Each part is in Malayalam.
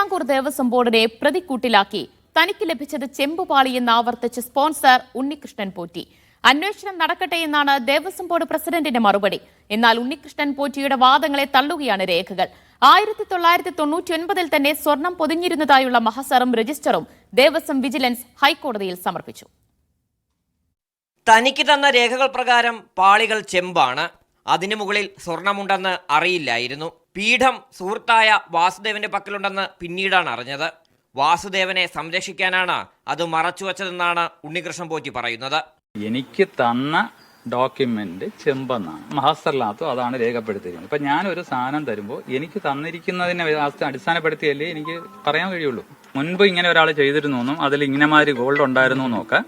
തിരുവിതാംകൂർ ദേവസ്വം ബോർഡിനെ പ്രതിക്കൂട്ടിലാക്കി തനിക്ക് ലഭിച്ചത് ചെമ്പുപാളിയെന്ന് ആവർത്തിച്ച് സ്പോൺസർ ഉണ്ണികൃഷ്ണൻ പോറ്റി. അന്വേഷണം നടക്കട്ടെ എന്നാണ് ദേവസ്വം ബോർഡ് പ്രസിഡന്റിന്റെ മറുപടി. എന്നാൽ ഉണ്ണികൃഷ്ണൻ പോറ്റിയുടെ വാദങ്ങളെ തള്ളുകയാണ് രേഖകൾ. 1999 തന്നെ സ്വർണം പൊതിഞ്ഞിരുന്നതായുള്ള മഹസറും രജിസ്റ്ററും ദേവസ്വം വിജിലൻസ് ഹൈക്കോടതിയിൽ സമർപ്പിച്ചു. തനിക്ക് തന്ന രേഖകൾ പ്രകാരം പാളികൾ ചെമ്പാണ്, അതിനു മുകളിൽ സ്വർണമുണ്ടെന്ന് അറിയില്ലായിരുന്നു. പീഠം സുഹൃത്തായ വാസുദേവന്റെ പക്കലുണ്ടെന്ന് പിന്നീടാണ് അറിഞ്ഞത്. വാസുദേവനെ സംരക്ഷിക്കാനാണ് അത് മറച്ചുവെച്ചതെന്നാണ് ഉണ്ണികൃഷ്ണൻ പോറ്റി പറയുന്നത്. എനിക്ക് തന്ന ഡോക്യുമെന്റ് ചെമ്പെന്നാണ്, മഹസറിനകത്തും അതാണ് രേഖപ്പെടുത്തിയിരിക്കുന്നത്. ഇപ്പൊ ഞാനൊരു സാധനം തരുമ്പോൾ എനിക്ക് തന്നിരിക്കുന്നതിനെ അടിസ്ഥാനപ്പെടുത്തിയല്ലേ എനിക്ക് പറയാൻ കഴിയുള്ളൂ. മുൻപ് ഇങ്ങനെ ഒരാൾ ചെയ്തിരുന്നു എന്നും അതിൽ ഇങ്ങനെമാതിരി ഗോൾഡ് ഉണ്ടായിരുന്നു എന്നൊക്കെ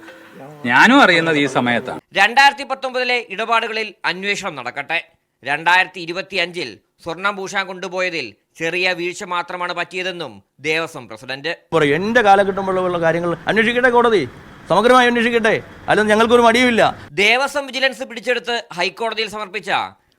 ഞാനും അറിയുന്നത് ഈ സമയത്താണ്. 2019 ഇടപാടുകളിൽ അന്വേഷണം നടക്കട്ടെ. 2025 സ്വർണം പൂശാൻ കൊണ്ടുപോയതിൽ ചെറിയ വീഴ്ച മാത്രമാണ് പറ്റിയതെന്നും ദേവസ്വം പ്രസിഡന്റ് എന്റെ കാലഘട്ടമുള്ള കാര്യങ്ങൾ അന്വേഷിക്കട്ടെ, കോടതി സമഗ്രമായി അന്വേഷിക്കട്ടെ, അല്ലെന്ന് ഞങ്ങൾക്കൊരു മടിയുമില്ല. ദേവസ്വം വിജിലൻസ് പിടിച്ചെടുത്ത് ഹൈക്കോടതിയിൽ സമർപ്പിച്ച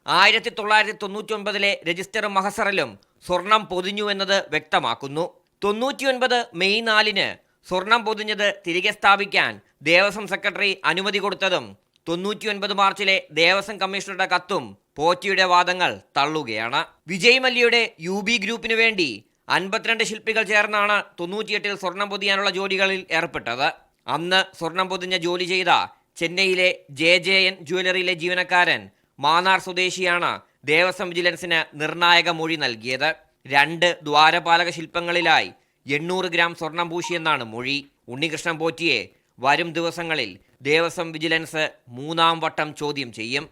1999 രജിസ്റ്ററും മഹസറിലും സ്വർണം പൊതിഞ്ഞു എന്നത് വ്യക്തമാക്കുന്നു. 99 മെയ് 4 സ്വർണം പൊതിഞ്ഞത് തിരികെ സ്ഥാപിക്കാൻ ദേവസ്വം സെക്രട്ടറി അനുമതി കൊടുത്തതും 99 മാർച്ചിലെ ദേവസ്വം കമ്മീഷണറുടെ കത്തും പോറ്റിയുടെ വാദങ്ങൾ തള്ളുകയാണ്. വിജയ് മല്യയുടെ UB ഗ്രൂപ്പിനു വേണ്ടി 52 ശില്പികൾ ചേർന്നാണ് 98 സ്വർണം പൊതിയാനുള്ള ജോലികളിൽ ഏർപ്പെട്ടത്. അന്ന് സ്വർണം പൊതിഞ്ഞ ജോലി ചെയ്ത ചെന്നൈയിലെ JJN ജ്വല്ലറിയിലെ ജീവനക്കാരൻ മാന്നാർ സ്വദേശിയാണ് ദേവസ്വം വിജിലൻസിന് നിർണായക മൊഴി നൽകിയത്. 2 ദ്വാരപാലക ശില്പങ്ങളിലായി 800 ഗ്രാം സ്വർണം പൂശിയെന്നാണ് മൊഴി. ഉണ്ണികൃഷ്ണൻ പോറ്റിയെ വരും ദിവസങ്ങളിൽ ദേവസ്വം വിജിലൻസ് 3ാം വട്ടം ചോദ്യം ചെയ്യും.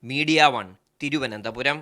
മീഡിയ 1 തിരുവനന്തപുരം.